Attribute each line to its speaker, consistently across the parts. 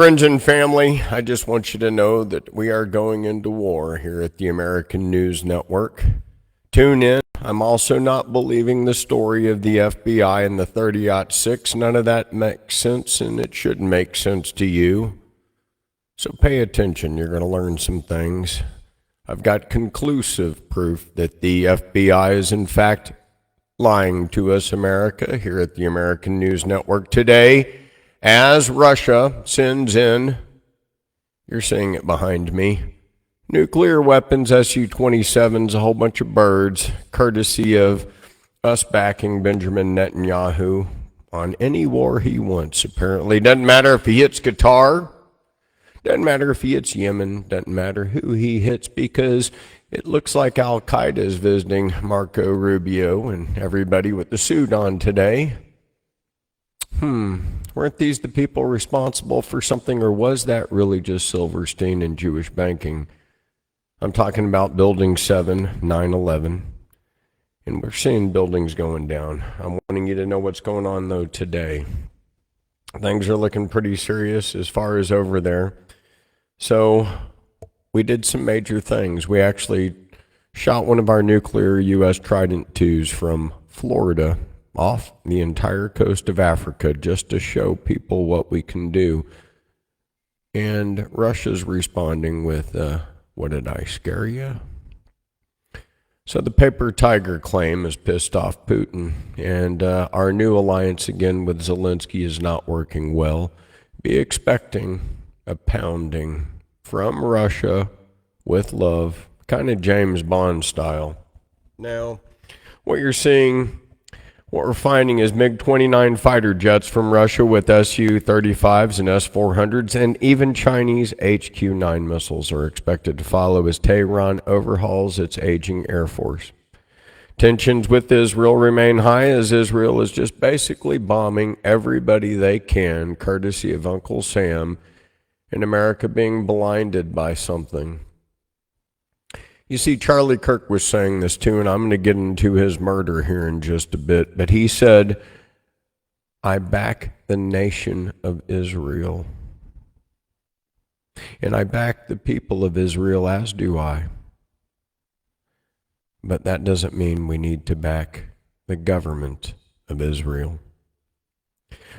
Speaker 1: Friends and family, I just want you to know that we are going into war here at the American News Network. Tune in. I'm also not believing the story of the FBI and the 30-06. None of that makes sense, and it shouldn't make sense to you. So pay attention. You're going to learn some things. I've got conclusive proof that the FBI is in fact lying to us, America, here at the American News Network today, as Russia sends in, you're seeing it behind me, nuclear weapons, Su-27s, a whole bunch of birds, courtesy of us backing Benjamin Netanyahu on any war he wants, apparently. Doesn't matter if he hits Qatar, doesn't matter if he hits Yemen, doesn't matter who he hits, because it looks like Al-Qaeda is visiting Marco Rubio and everybody with the suit on today. Weren't these the people responsible for something, or was that really just Silverstein and Jewish banking? I'm talking about Building 7, 9/11, and we're seeing buildings going down. I'm wanting you to know what's going on, though, today. Things are looking pretty serious as far as over there. So we did some major things. We actually shot one of our nuclear U.S. Trident IIs from Florida off the entire coast of Africa just to show people what we can do. And Russia's responding with, what did I scare you? So the paper tiger claim has pissed off Putin, and our new alliance again with Zelensky is not working well. Be expecting a pounding from Russia with love, kind of James Bond style. Now, what we're finding is MiG-29 fighter jets from Russia with Su-35s and S-400s, and even Chinese HQ-9 missiles are expected to follow as Tehran overhauls its aging air force. Tensions with Israel remain high as Israel is just basically bombing everybody they can, courtesy of Uncle Sam, and America being blinded by something. You see, Charlie Kirk was saying this too, and I'm going to get into his murder here in just a bit, but he said, I back the nation of Israel. And I back the people of Israel, as do I. But that doesn't mean we need to back the government of Israel.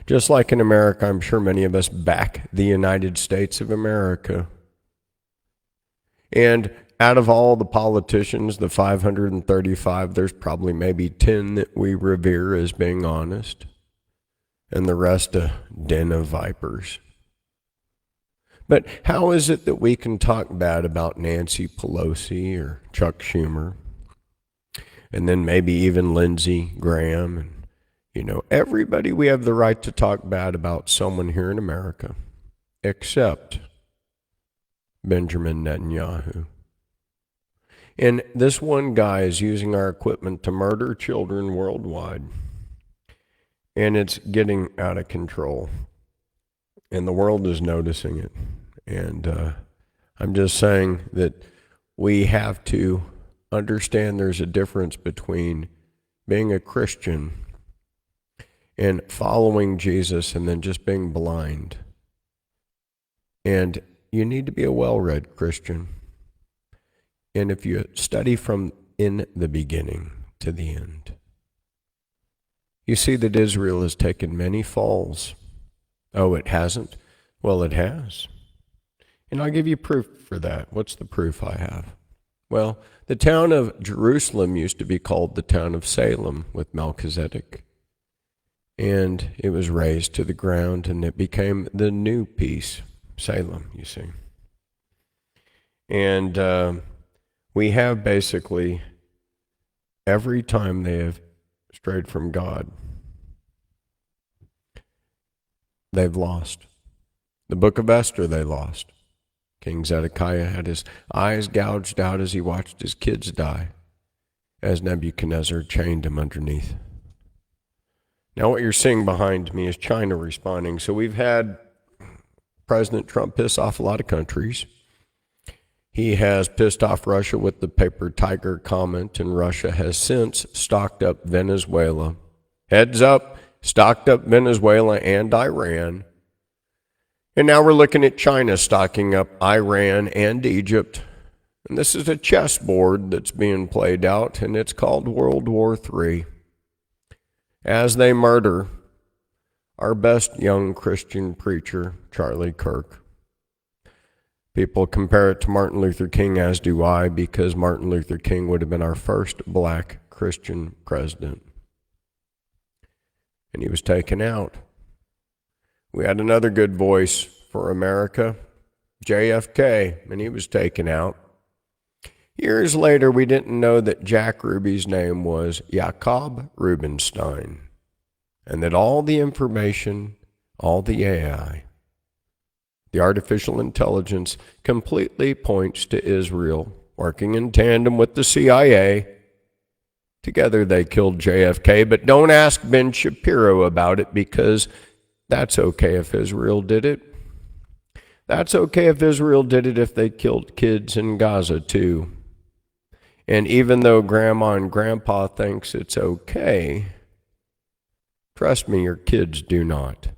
Speaker 1: Just like in America, I'm sure many of us back the United States of America. And out of all the politicians, the 535, there's probably maybe 10 that we revere as being honest, and the rest a den of vipers. But how is it that we can talk bad about Nancy Pelosi or Chuck Schumer, and then maybe even Lindsey Graham, and everybody? We have the right to talk bad about someone here in America, except Benjamin Netanyahu. And this one guy is using our equipment to murder children worldwide. And it's getting out of control. And the world is noticing it. And I'm just saying that we have to understand there's a difference between being a Christian and following Jesus and then just being blind. And you need to be a well-read Christian. And if you study from in the beginning to the end, you see that Israel has taken many falls. Oh, it hasn't? Well, it has. And I'll give you proof for that. What's the proof I have? Well, the town of Jerusalem used to be called the town of Salem with Melchizedek. And it was razed to the ground, and it became the new peace, Salem, you see. And we have basically, every time they have strayed from God, they've lost. The book of Esther, they lost. King Zedekiah had his eyes gouged out as he watched his kids die, as Nebuchadnezzar chained him underneath. Now what you're seeing behind me is China responding. So we've had President Trump piss off a lot of countries. He has pissed off Russia with the paper tiger comment, and Russia has since stocked up Venezuela. Heads up, stocked up Venezuela and Iran. And now we're looking at China stocking up Iran and Egypt. And this is a chessboard that's being played out, and it's called World War III. As they murder our best young Christian preacher, Charlie Kirk. People compare it to Martin Luther King, as do I, because Martin Luther King would have been our first black Christian president. And he was taken out. We had another good voice for America, JFK, and he was taken out. Years later, we didn't know that Jack Ruby's name was Jacob Rubenstein, and that all the information, all the AI, the artificial intelligence, completely points to Israel, working in tandem with the CIA. Together they killed JFK, but don't ask Ben Shapiro about it, because that's okay if Israel did it. That's okay if Israel did it if they killed kids in Gaza too. And even though Grandma and Grandpa thinks it's okay, trust me, your kids do not.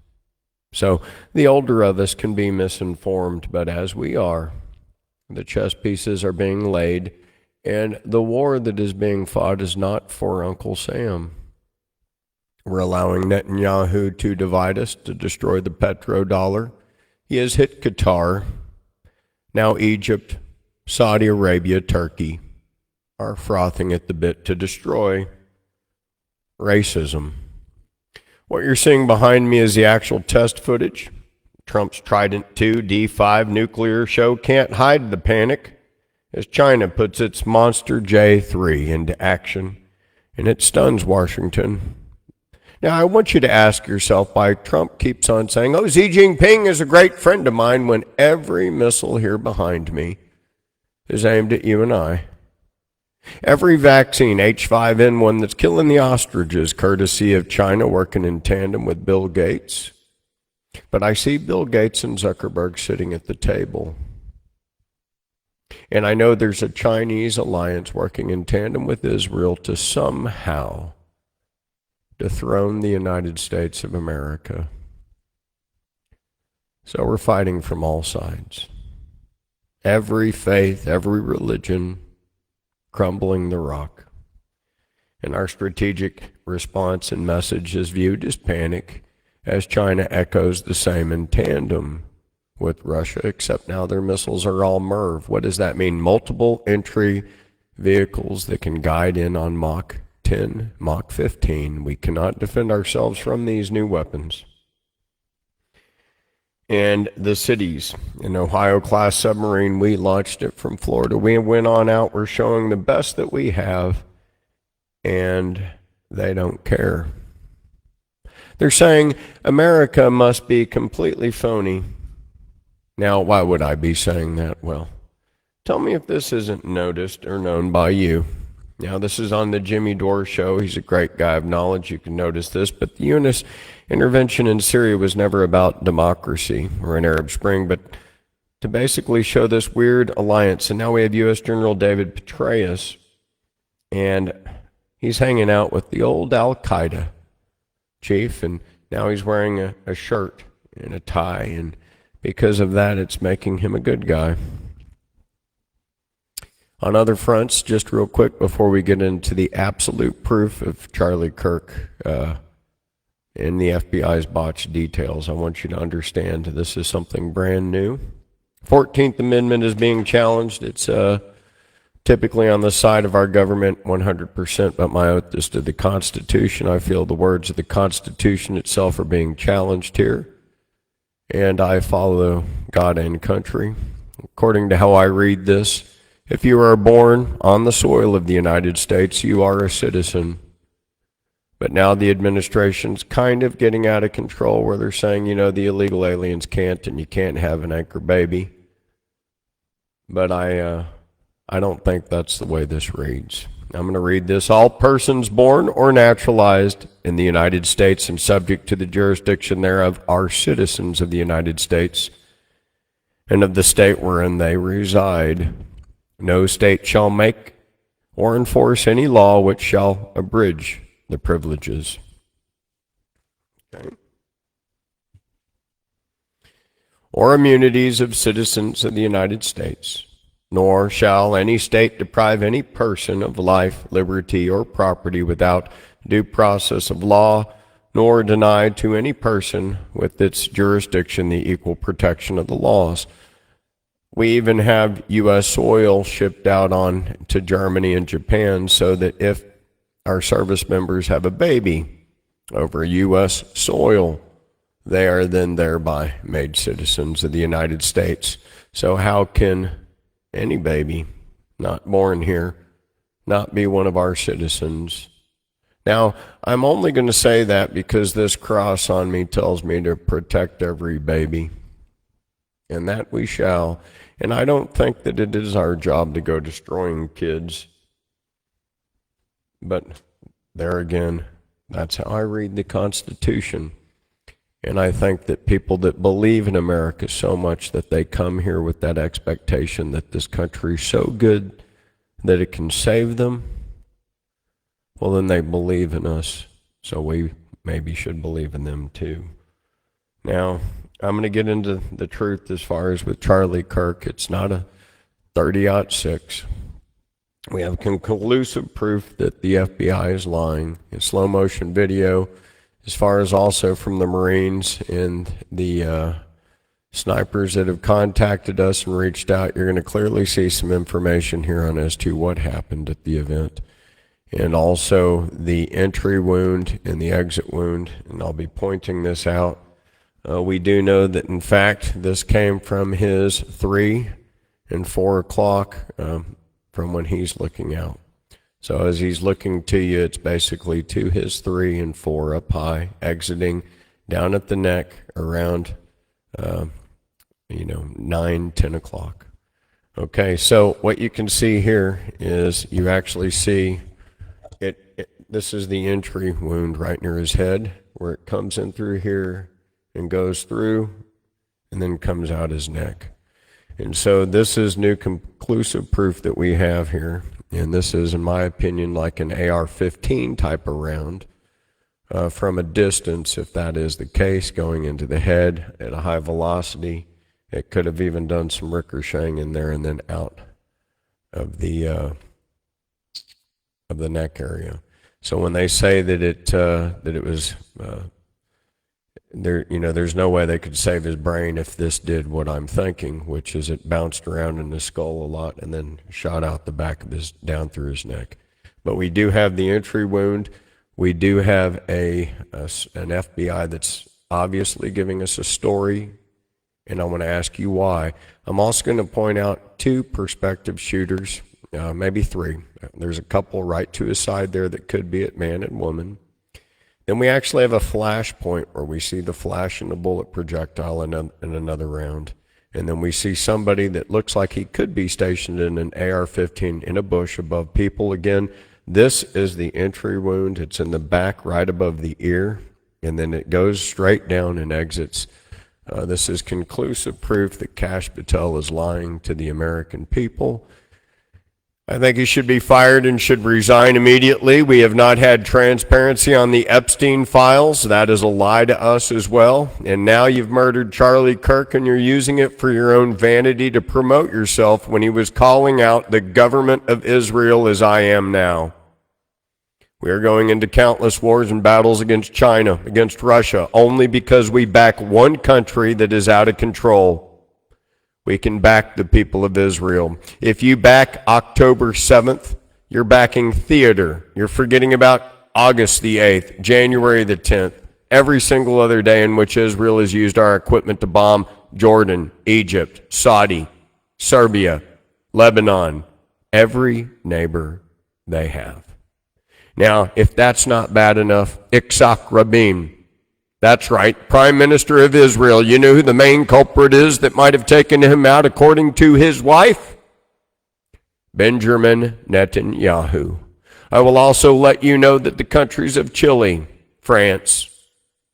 Speaker 1: So the older of us can be misinformed, but as we are, the chess pieces are being laid, and the war that is being fought is not for Uncle Sam. We're allowing Netanyahu to divide us, to destroy the petrodollar. He has hit Qatar. Now Egypt, Saudi Arabia, Turkey are frothing at the bit to destroy racism. What you're seeing behind me is the actual test footage. Trump's Trident II D5 nuclear show can't hide the panic as China puts its monster J3 into action, and it stuns Washington. Now, I want you to ask yourself why Trump keeps on saying, oh, Xi Jinping is a great friend of mine, when every missile here behind me is aimed at you and I. Every vaccine, H5N1, that's killing the ostriches, courtesy of China working in tandem with Bill Gates. But I see Bill Gates and Zuckerberg sitting at the table. And I know there's a Chinese alliance working in tandem with Israel to somehow dethrone the United States of America. So we're fighting from all sides. Every faith, every religion, crumbling the rock. And our strategic response and message is viewed as panic, as China echoes the same in tandem with Russia, except now their missiles are all MIRV. What does that mean? Multiple entry vehicles that can guide in on Mach 10, Mach 15. We cannot defend ourselves from these new weapons. And the cities, an Ohio-class submarine, we launched it from Florida. We went on out, we're showing the best that we have, and they don't care. They're saying America must be completely phony. Now, why would I be saying that? Well, tell me if this isn't noticed or known by you. Now, this is on the Jimmy Dore show. He's a great guy of knowledge. You can notice this. But the U.S. intervention in Syria was never about democracy or an Arab Spring, but to basically show this weird alliance. And now we have U.S. General David Petraeus, and he's hanging out with the old Al-Qaeda chief, and now he's wearing a shirt and a tie, and because of that, it's making him a good guy. On other fronts, just real quick before we get into the absolute proof of Charlie Kirk and the FBI's botched details, I want you to understand this is something brand new. 14th Amendment is being challenged. It's typically on the side of our government 100%, but my oath is to the Constitution. I feel the words of the Constitution itself are being challenged here, and I follow God and country. According to how I read this, if you are born on the soil of the United States, you are a citizen. But now the administration's kind of getting out of control where they're saying, the illegal aliens can't, and you can't have an anchor baby. But I don't think that's the way this reads. I'm going to read this. All persons born or naturalized in the United States and subject to the jurisdiction thereof are citizens of the United States and of the state wherein they reside. No state shall make or enforce any law which shall abridge the privileges. Okay. or immunities of citizens of the United States, nor shall any state deprive any person of life, liberty, or property without due process of law, nor deny to any person with its jurisdiction the equal protection of the laws. We even have U.S. soil shipped out on to Germany and Japan so that if our service members have a baby over U.S. soil, they are then thereby made citizens of the United States. So how can any baby not born here not be one of our citizens? Now, I'm only going to say that because this cross on me tells me to protect every baby, and that we shall. And I don't think that it is our job to go destroying kids. But there again, that's how I read the Constitution. And I think that people that believe in America so much that they come here with that expectation that this country is so good that it can save them, well, then they believe in us. So we maybe should believe in them too. Now, I'm going to get into the truth as far as with Charlie Kirk. It's not a 30-06. We have conclusive proof that the FBI is lying. In slow motion video, as far as also from the Marines and the snipers that have contacted us and reached out, you're going to clearly see some information here on as to what happened at the event. And also the entry wound and the exit wound, and I'll be pointing this out. We do know that, in fact, this came from his 3 and 4 o'clock from when he's looking out. So as he's looking to you, it's basically to his 3 and 4 up high, exiting down at the neck around, 9, 10 o'clock. Okay, so what you can see here is you actually see this is the entry wound right near his head, where it comes in through here and goes through and then comes out his neck. And so this is new conclusive proof that we have here. And this is, in my opinion, like an AR-15 type of round from a distance, if that is the case, going into the head at a high velocity. It could have even done some ricocheting in there and then out of the neck area. So when they say that it was there's no way they could save his brain if this did what I'm thinking, which is it bounced around in the skull a lot and then shot out the back of his, down through his neck. But we do have the entry wound. We do have an FBI that's obviously giving us a story, and I want to ask you why. I'm also going to point out 2 prospective shooters, maybe 3. There's a couple right to his side there that could be it, man and woman. Then we actually have a flash point where we see the flash and the bullet projectile in another round. And then we see somebody that looks like he could be stationed in an AR-15 in a bush above people. Again, this is the entry wound. It's in the back right above the ear, and then it goes straight down and exits. This is conclusive proof that Kash Patel is lying to the American people. I think he should be fired and should resign immediately. We have not had transparency on the Epstein files. That is a lie to us as well. And now you've murdered Charlie Kirk, and you're using it for your own vanity to promote yourself when he was calling out the government of Israel as I am now. We are going into countless wars and battles against China, against Russia, only because we back one country that is out of control. We can back the people of Israel. If you back October 7th, you're backing theater. You're forgetting about August the 8th, January the 10th, every single other day in which Israel has used our equipment to bomb Jordan, Egypt, Saudi, Serbia, Lebanon, every neighbor they have. Now, if that's not bad enough, Yitzhak Rabin, that's right, Prime Minister of Israel. You know who the main culprit is that might have taken him out according to his wife? Benjamin Netanyahu. I will also let you know that the countries of Chile, France,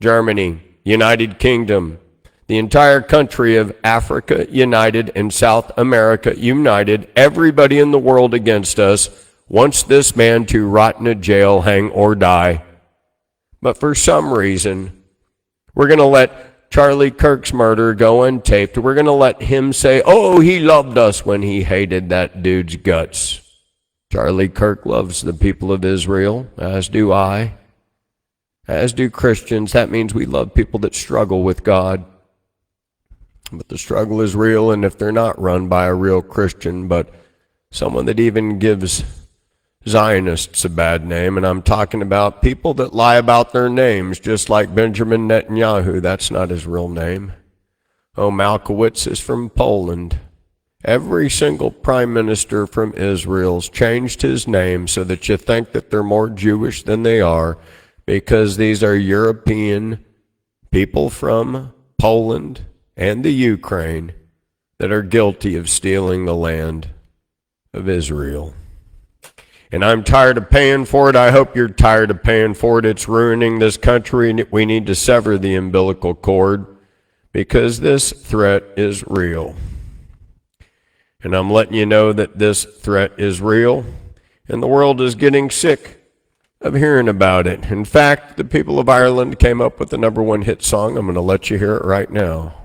Speaker 1: Germany, United Kingdom, the entire country of Africa united and South America united, everybody in the world against us, wants this man to rot in a jail, hang or die. But for some reason, we're going to let Charlie Kirk's murder go untaped. We're going to let him say, oh, he loved us, when he hated that dude's guts. Charlie Kirk loves the people of Israel, as do I, as do Christians. That means we love people that struggle with God. But the struggle is real, and if they're not run by a real Christian, but someone that even gives Zionists a bad name, and I'm talking about people that lie about their names, just like Benjamin Netanyahu. That's not his real name. Oh, Malkowitz is from Poland. Every single prime minister from Israel's changed his name so that you think that they're more Jewish than they are, because these are European people from Poland and the Ukraine that are guilty of stealing the land of Israel. And I'm tired of paying for it. I hope you're tired of paying for it. It's ruining this country, and we need to sever the umbilical cord, because this threat is real. And I'm letting you know that this threat is real, and the world is getting sick of hearing about it. In fact, the people of Ireland came up with the #1 hit song. I'm going to let you hear it right now.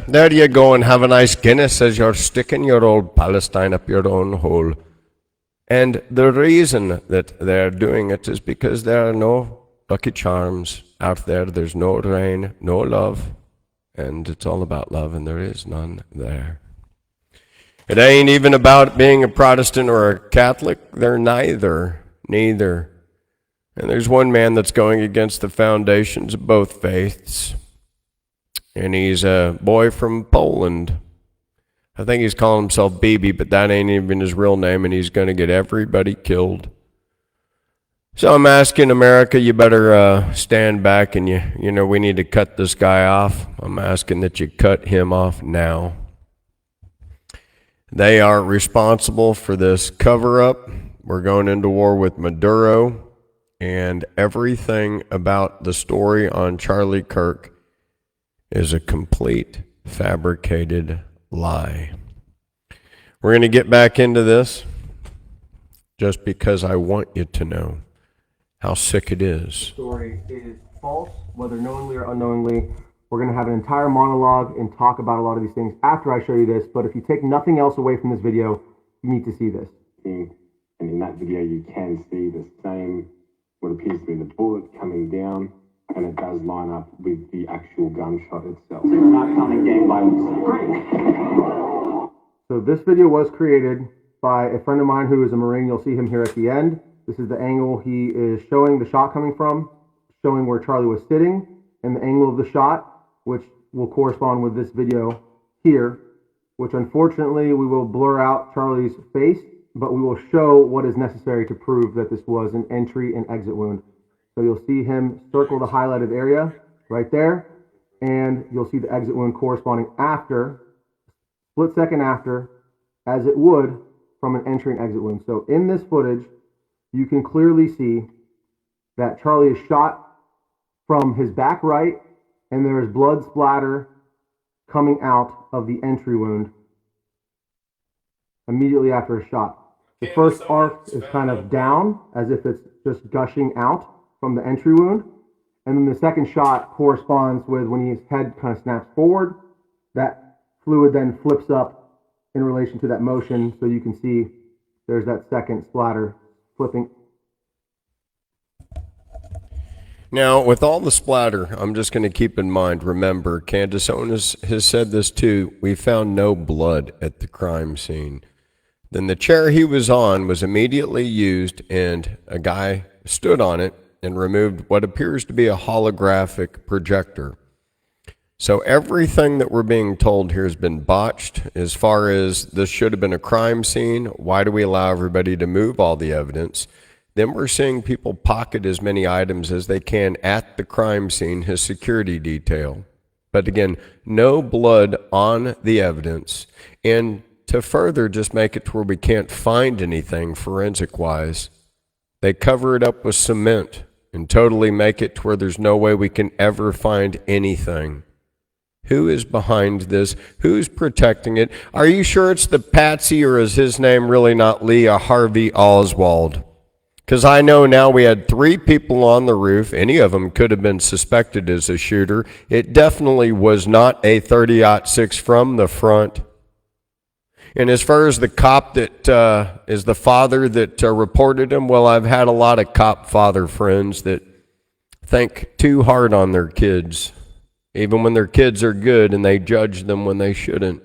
Speaker 1: There you go, and have a nice Guinness as you're sticking your old Palestine up your own hole. And the reason that they're doing it is because there are no Lucky Charms out there. There's no rain, no love, and it's all about love, and there is none there. It ain't even about being a Protestant or a Catholic. They're neither. And there's one man that's going against the foundations of both faiths. And he's a boy from Poland. I think he's calling himself Bibi, but that ain't even his real name, and he's going to get everybody killed. So I'm asking America, you better stand back, and you know we need to cut this guy off. I'm asking that you cut him off now. They are responsible for this cover-up. We're going into war with Maduro, and everything about the story on Charlie Kirk is a complete fabricated lie. We're going to get back into this just because I want you to know how sick it is.
Speaker 2: The story is false, whether knowingly or unknowingly. We're going to have an entire monologue and talk about a lot of these things after I show you this, but if you take nothing else away from this video, you need to see this.
Speaker 3: And in that video you can see the same, what appears to be the bullet coming down, and it does line up with the actual gunshot itself.
Speaker 2: So this video was created by a friend of mine who is a Marine. You'll see him here at the end. This is the angle he is showing the shot coming from, showing where Charlie was sitting, and the angle of the shot, which will correspond with this video here, which unfortunately we will blur out Charlie's face, but we will show what is necessary to prove that this was an entry and exit wound. So you'll see him circle the highlighted area right there, and you'll see the exit wound corresponding after, split second after, as it would from an entry and exit wound. So in this footage, you can clearly see that Charlie is shot from his back right, and there is blood splatter coming out of the entry wound immediately after a shot. The first arc is kind of down, as if it's just gushing out from the entry wound. And then the second shot corresponds with when his head kind of snaps forward. That fluid then flips up in relation to that motion. So you can see there's that second splatter flipping.
Speaker 1: Now, with all the splatter, I'm just going to keep in mind, remember, Candace Onis has said this too, we found no blood at the crime scene. Then the chair he was on was immediately used, and a guy stood on it and removed what appears to be a holographic projector. So everything that we're being told here has been botched as far as this should have been a crime scene. Why do we allow everybody to move all the evidence? Then we're seeing people pocket as many items as they can at the crime scene, his security detail. But again, no blood on the evidence. And to further just make it to where we can't find anything forensic-wise, they cover it up with cement and totally make it to where there's no way we can ever find anything. Who is behind this? Who's protecting it? Are you sure it's the Patsy, or is his name really not Lee Harvey Oswald? Because I know now we had 3 people on the roof. Any of them could have been suspected as a shooter. It definitely was not a 30-06 from the front. And as far as the cop that is the father that reported him, well, I've had a lot of cop father friends that think too hard on their kids, even when their kids are good, and they judge them when they shouldn't.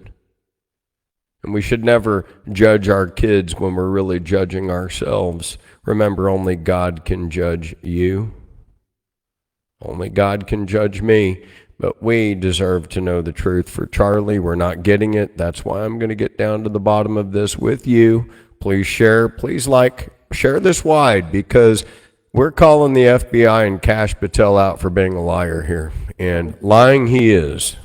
Speaker 1: And we should never judge our kids when we're really judging ourselves. Remember, only God can judge you. Only God can judge me. But we deserve to know the truth. For Charlie, we're not getting it. That's why I'm going to get down to the bottom of this with you. Please share. Please like. Share this wide, because we're calling the FBI and Kash Patel out for being a liar here. And lying he is.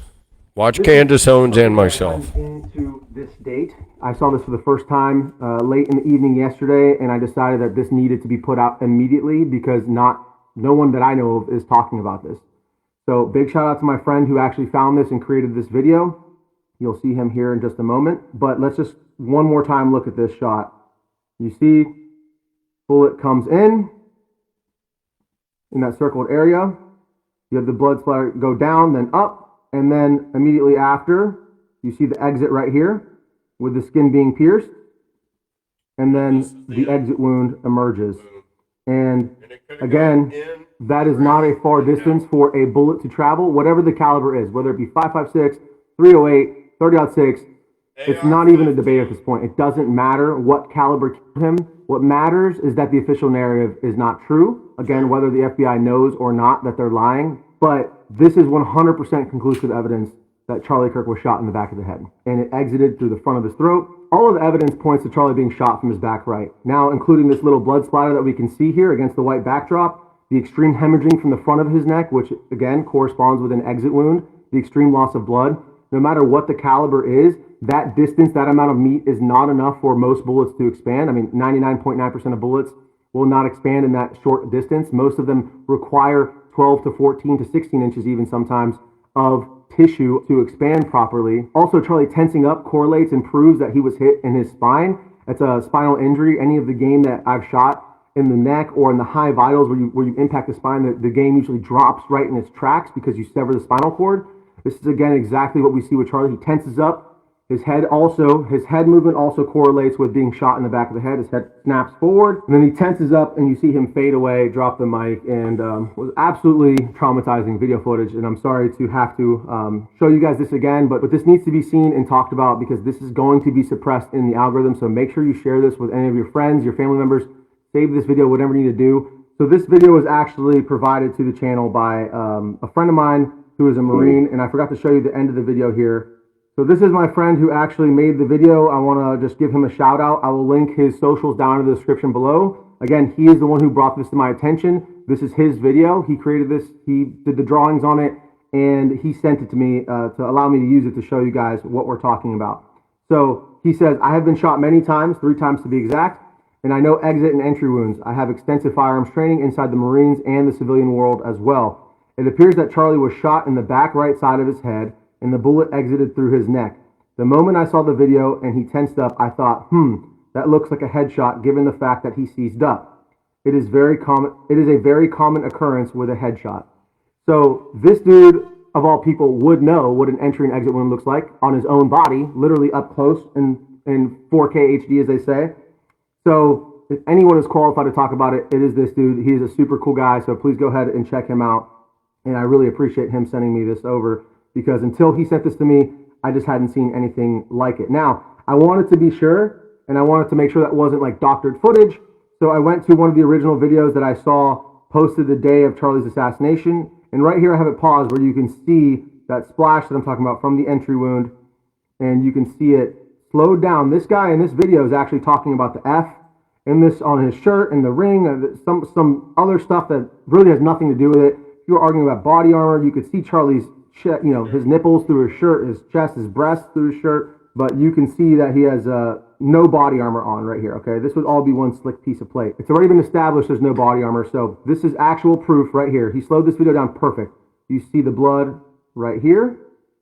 Speaker 1: Watch Candace Owens and myself.
Speaker 2: Into this date, I saw this for the first time late in the evening yesterday, and I decided that this needed to be put out immediately because no one that I know of is talking about this. So big shout out to my friend who actually found this and created this video. You'll see him here in just a moment, but let's just one more time look at this shot. You see, bullet comes in that circled area. You have the blood splatter go down, then up. And then immediately after, you see the exit right here with the skin being pierced. And then the exit wound emerges. And again, that is not a far distance for a bullet to travel, whatever the caliber is, whether it be 5.56, 308, 30.6. It's not even a debate at this point. It doesn't matter what caliber killed him. What matters is that the official narrative is not true. Again, whether the FBI knows or not that they're lying. But this is 100% conclusive evidence that Charlie Kirk was shot in the back of the head. And it exited through the front of his throat. All of the evidence points to Charlie being shot from his back right. Now, including this little blood splatter that we can see here against the white backdrop, the extreme hemorrhaging from the front of his neck, which again corresponds with an exit wound, the extreme loss of blood. No matter what the caliber is, that distance, that amount of meat is not enough for most bullets to expand. I mean, 99.9% of bullets will not expand in that short distance. Most of them require 12 to 14 to 16 inches even sometimes of tissue to expand properly. Also, Charlie tensing up correlates and proves that he was hit in his spine. It's a spinal injury. Any of the game that I've shot in the neck or in the high vitals where you impact the spine, the game usually drops right in its tracks because you sever the spinal cord. This is again exactly what we see with Charlie. He tenses up. His head movement also correlates with being shot in the back of the head. His head snaps forward, and then he tenses up, and you see him fade away, drop the mic, and was absolutely traumatizing video footage. And I'm sorry to have to show you guys this again, but this needs to be seen and talked about because this is going to be suppressed in the algorithm. So make sure you share this with any of your friends, your family members. Save this video, whatever you need to do. So this video was actually provided to the channel by a friend of mine who is a Marine, and I forgot to show you the end of the video here. So this is my friend who actually made the video. I want to just give him a shout out. I will link his socials down in the description below. Again, he is the one who brought this to my attention. This is his video. He created this. He did the drawings on it, and he sent it to me to allow me to use it to show you guys what we're talking about. So he says, I have been shot many times, 3 times to be exact, and I know exit and entry wounds. I have extensive firearms training inside the Marines and the civilian world as well. It appears that Charlie was shot in the back right side of his head, and the bullet exited through his neck. The moment I saw the video and he tensed up, I thought, that looks like a headshot given the fact that he seized up. It is a very common occurrence with a headshot. So this dude, of all people, would know what an entry and exit wound looks like on his own body, literally up close in 4K HD, as they say. So if anyone is qualified to talk about it, it is this dude. He is a super cool guy, so please go ahead and check him out. And I really appreciate him sending me this over, because until he sent this to me, I just hadn't seen anything like it. Now, I wanted to be sure, and I wanted to make sure that wasn't like doctored footage, so I went to one of the original videos that I saw posted the day of Charlie's assassination, and right here I have it paused where you can see that splash that I'm talking about from the entry wound, and you can see it slowed down. This guy in this video is actually talking about the F And this on his shirt and the ring, some other stuff that really has nothing to do with it. If you were arguing about body armor, you could see Charlie's, his nipples through his shirt, his chest, his breast through his shirt, but you can see that he has no body armor on right here, okay? This would all be one slick piece of plate. It's already been established there's no body armor, so this is actual proof right here. He slowed this video down perfect. You see the blood right here,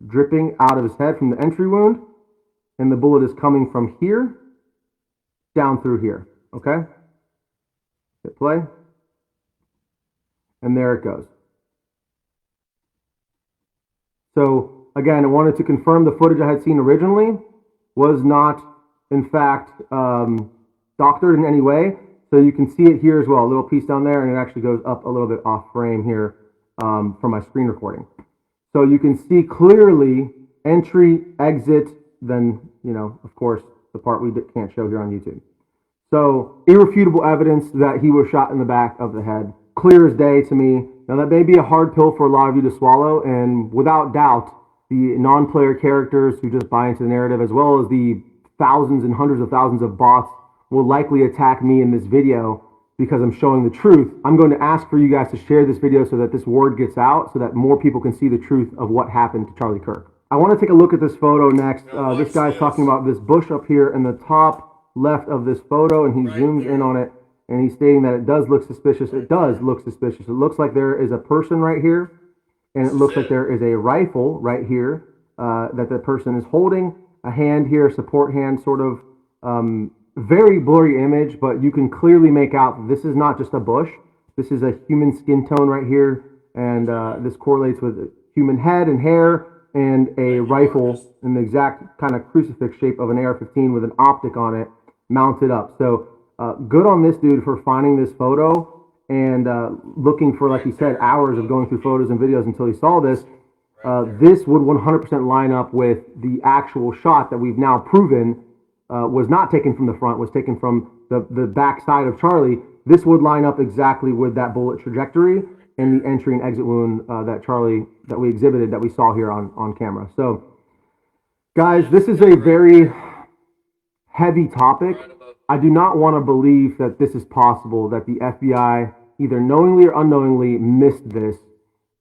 Speaker 2: dripping out of his head from the entry wound, and the bullet is coming from here down through here, okay? Hit play. And there it goes. So again, I wanted to confirm the footage I had seen originally was not, in fact, doctored in any way. So you can see it here as well, a little piece down there, and it actually goes up a little bit off frame here from my screen recording. So you can see clearly entry, exit, then, of course, the part we can't show here on YouTube. So irrefutable evidence that he was shot in the back of the head. Clear as day to me. Now that may be a hard pill for a lot of you to swallow, and without doubt, the non-player characters who just buy into the narrative, as well as the thousands and hundreds of thousands of bots, will likely attack me in this video because I'm showing the truth. I'm going to ask for you guys to share this video so that this word gets out, so that more people can see the truth of what happened to Charlie Kirk. I want to take a look at this photo next. This guy's talking about this bush up here in the top left of this photo, and he zooms in on it, and he's stating that it does look suspicious. It does look suspicious. It looks like there is a person right here, and it looks like there is a rifle right here that the person is holding. A hand here, support hand, sort of very blurry image, but you can clearly make out this is not just a bush. This is a human skin tone right here, and this correlates with a human head and hair and a rifle in the exact kind of crucifix shape of an AR-15 with an optic on it mounted up. So good on this dude for finding this photo and looking for, like he said, hours of going through photos and videos until he saw this. This would 100% line up with the actual shot that we've now proven was not taken from the front, was taken from the back side of Charlie. This would line up exactly with that bullet trajectory and the entry and exit wound that we exhibited, that we saw here on camera. So, guys, this is a very heavy topic. I do not want to believe that this is possible, that the FBI either knowingly or unknowingly missed this.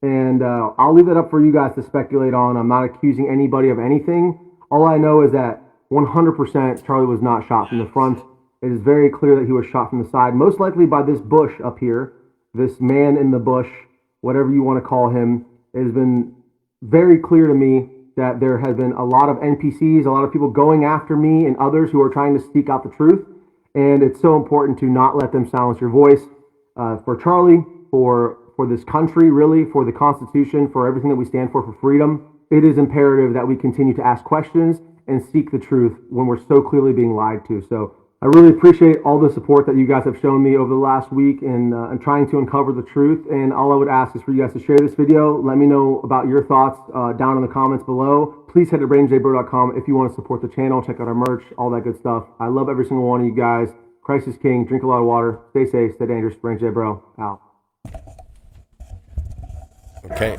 Speaker 2: And I'll leave it up for you guys to speculate on. I'm not accusing anybody of anything. All I know is that 100% Charlie was not shot from the front. It is very clear that he was shot from the side, most likely by this bush up here, this man in the bush, whatever you want to call him. It has been very clear to me that there has been a lot of NPCs, a lot of people going after me and others who are trying to seek out the truth. And it's so important to not let them silence your voice for Charlie, for this country, really, for the Constitution, for everything that we stand for freedom. It is imperative that we continue to ask questions and seek the truth when we're so clearly being lied to. So I really appreciate all the support that you guys have shown me over the last week in trying to uncover the truth. And all I would ask is for you guys to share this video. Let me know about your thoughts down in the comments below. Please head to BrainJBro.com if you want to support the channel. Check out our merch, all that good stuff. I love every single one of you guys. Christ is King. Drink a lot of water. Stay safe. Stay dangerous. BrainJBro out.
Speaker 1: Okay.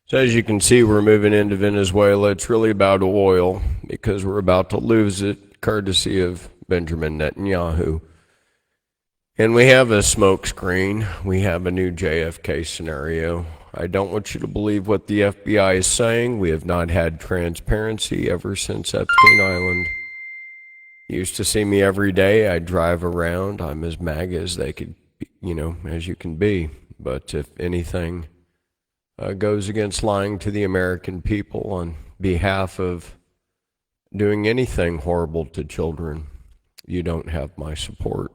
Speaker 1: So as you can see, we're moving into Venezuela. It's really about oil because we're about to lose it, courtesy of Benjamin Netanyahu. And we have a smoke screen. We have a new JFK scenario. I don't want you to believe what the FBI is saying. We have not had transparency ever since Epstein Island. You used to see me every day. I drive around. I'm as MAGA as they could, as you can be. But if anything goes against lying to the American people on behalf of doing anything horrible to children, you don't have my support.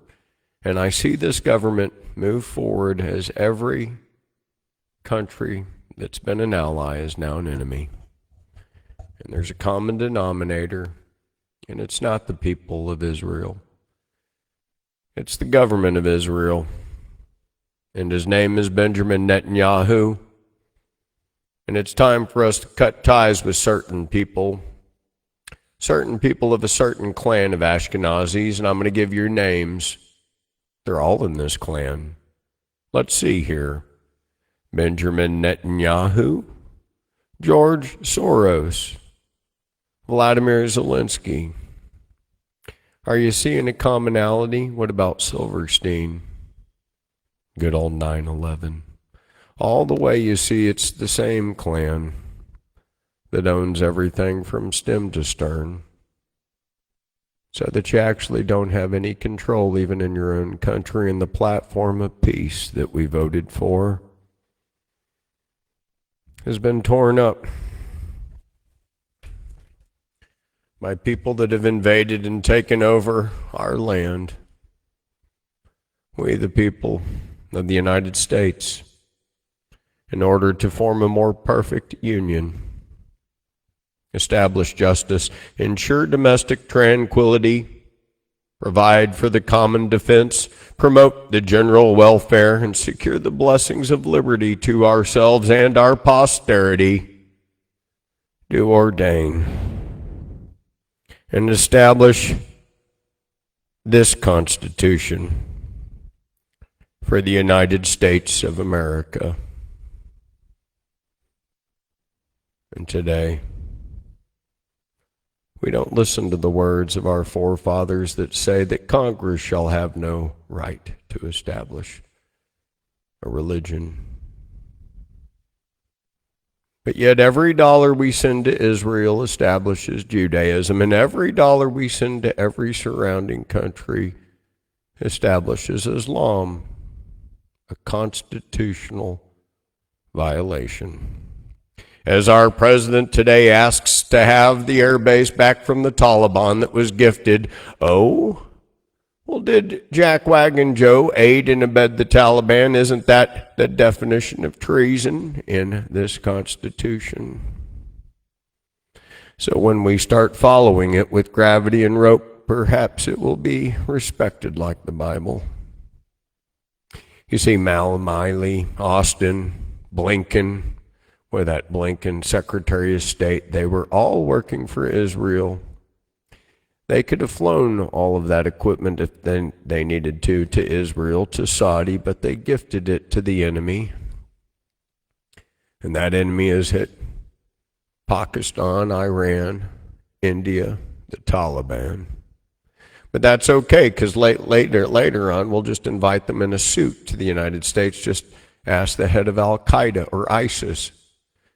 Speaker 1: And I see this government move forward as every country that's been an ally is now an enemy. And there's a common denominator. And it's not the people of Israel. It's the government of Israel. And his name is Benjamin Netanyahu. And it's time for us to cut ties with certain people of a certain clan of Ashkenazis, and I'm going to give your names. They're all in this clan. Let's see here. Benjamin Netanyahu, George Soros, Vladimir Zelensky. Are you seeing a commonality? What about Silverstein? Good old 9/11. All the way you see it's the same clan that owns everything from stem to stern, so that you actually don't have any control even in your own country and the platform of peace that we voted for has been torn up by people that have invaded and taken over our land. We, the people of the United States, in order to form a more perfect union, establish justice, ensure domestic tranquility, provide for the common defense, promote the general welfare, and secure the blessings of liberty to ourselves and our posterity, do ordain and establish this Constitution for the United States of America. And today, we don't listen to the words of our forefathers that say that Congress shall have no right to establish a religion. But yet every dollar we send to Israel establishes Judaism, and every dollar we send to every surrounding country establishes Islam, a constitutional violation. As our president today asks to have the airbase back from the Taliban that was gifted, well, did Jack Wagon Joe aid and abet the Taliban? Isn't that the definition of treason in this Constitution? So when we start following it with gravity and rope, perhaps it will be respected like the Bible. You see, Miley, Austin, Blinken, that Blinken, Secretary of State, they were all working for Israel. They could have flown all of that equipment if they needed to Israel, to Saudi, but they gifted it to the enemy. And that enemy has hit Pakistan, Iran, India, the Taliban. But that's okay, because later on, we'll just invite them in a suit to the United States. Just ask the head of Al-Qaeda or ISIS,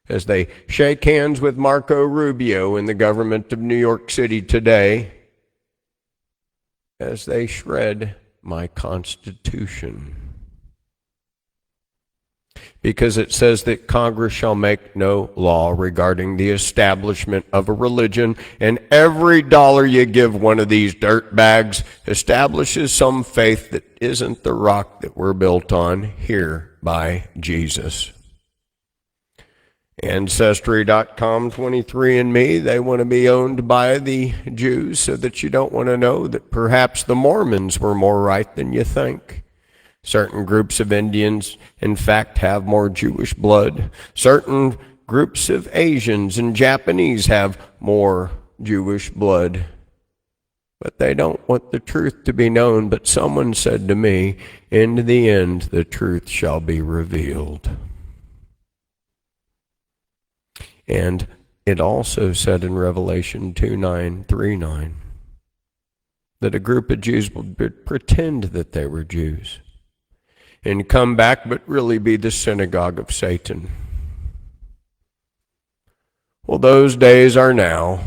Speaker 1: as they shake hands with Marco Rubio in the government of New York City today, as they shred my Constitution. Because it says that Congress shall make no law regarding the establishment of a religion, and every dollar you give one of these dirtbags establishes some faith that isn't the rock that we're built on here by Jesus. Ancestry.com, 23andMe, they want to be owned by the Jews so that you don't want to know that perhaps the Mormons were more right than you think. Certain groups of Indians, in fact, have more Jewish blood. Certain groups of Asians and Japanese have more Jewish blood. But they don't want the truth to be known. But someone said to me, in the end, the truth shall be revealed. And it also said in Revelation 2:9-3:9 that a group of Jews would pretend that they were Jews and come back but really be the synagogue of Satan. Well, those days are now,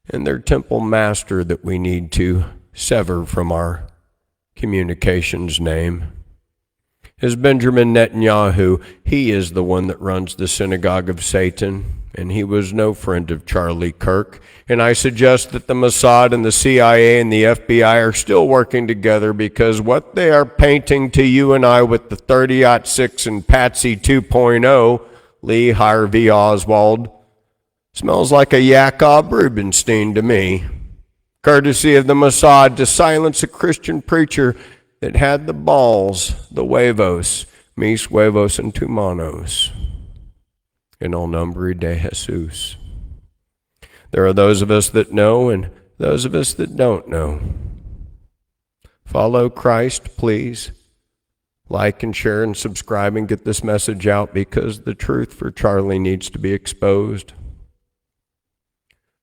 Speaker 1: and their temple master that we need to sever from our communications name is Benjamin Netanyahu. He is the one that runs the synagogue of Satan, and he was no friend of Charlie Kirk. And I suggest that the Mossad and the CIA and the FBI are still working together, because what they are painting to you and I with the 30-06 and Patsy 2.0, Lee Harvey Oswald, Smells like a Jakob Rubenstein to me, courtesy of the Mossad to silence a Christian preacher that had the balls, the huevos, mis huevos and tu manos, en el nombre de Jesus. There are those of us that know and those of us that don't know. Follow Christ, please. Like and share and subscribe and get this message out, because the truth for Charlie needs to be exposed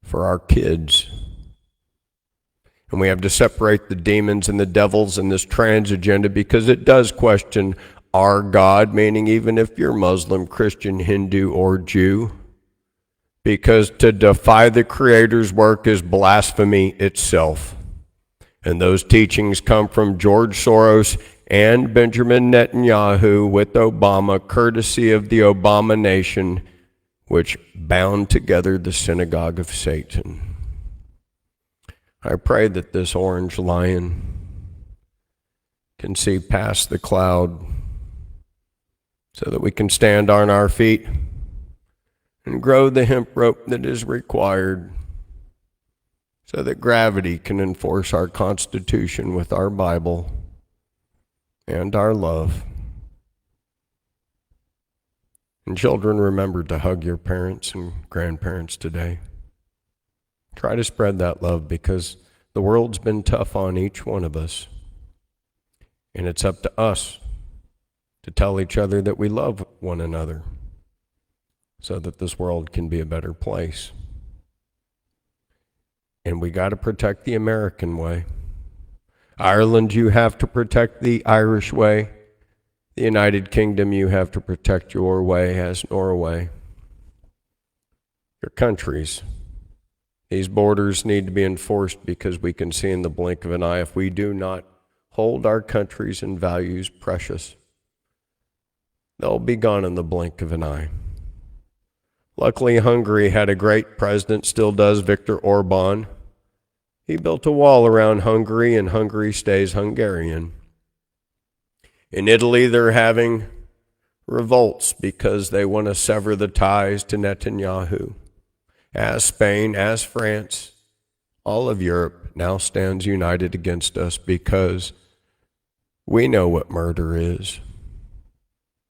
Speaker 1: for our kids. And we have to separate the demons and the devils in this trans agenda, because it does question our God, meaning even if you're Muslim, Christian, Hindu, or Jew, because to defy the Creator's work is blasphemy itself. And those teachings come from George Soros and Benjamin Netanyahu with Obama, courtesy of the Obama nation, which bound together the synagogue of Satan. I pray that this orange lion can see past the cloud so that we can stand on our feet and grow the hemp rope that is required so that gravity can enforce our Constitution with our Bible and our love. And children, remember to hug your parents and grandparents today. Try to spread that love, because the world's been tough on each one of us. And it's up to us to tell each other that we love one another so that this world can be a better place. And we got to protect the American way. Ireland, you have to protect the Irish way. The United Kingdom, you have to protect your way as Norway. Your countries. These borders need to be enforced, because we can see in the blink of an eye, if we do not hold our countries and values precious, they'll be gone in the blink of an eye. Luckily, Hungary had a great president, still does, Viktor Orban. He built a wall around Hungary, and Hungary stays Hungarian. In Italy, they're having revolts because they want to sever the ties to Netanyahu. As Spain, as France, all of Europe now stands united against us, because we know what murder is.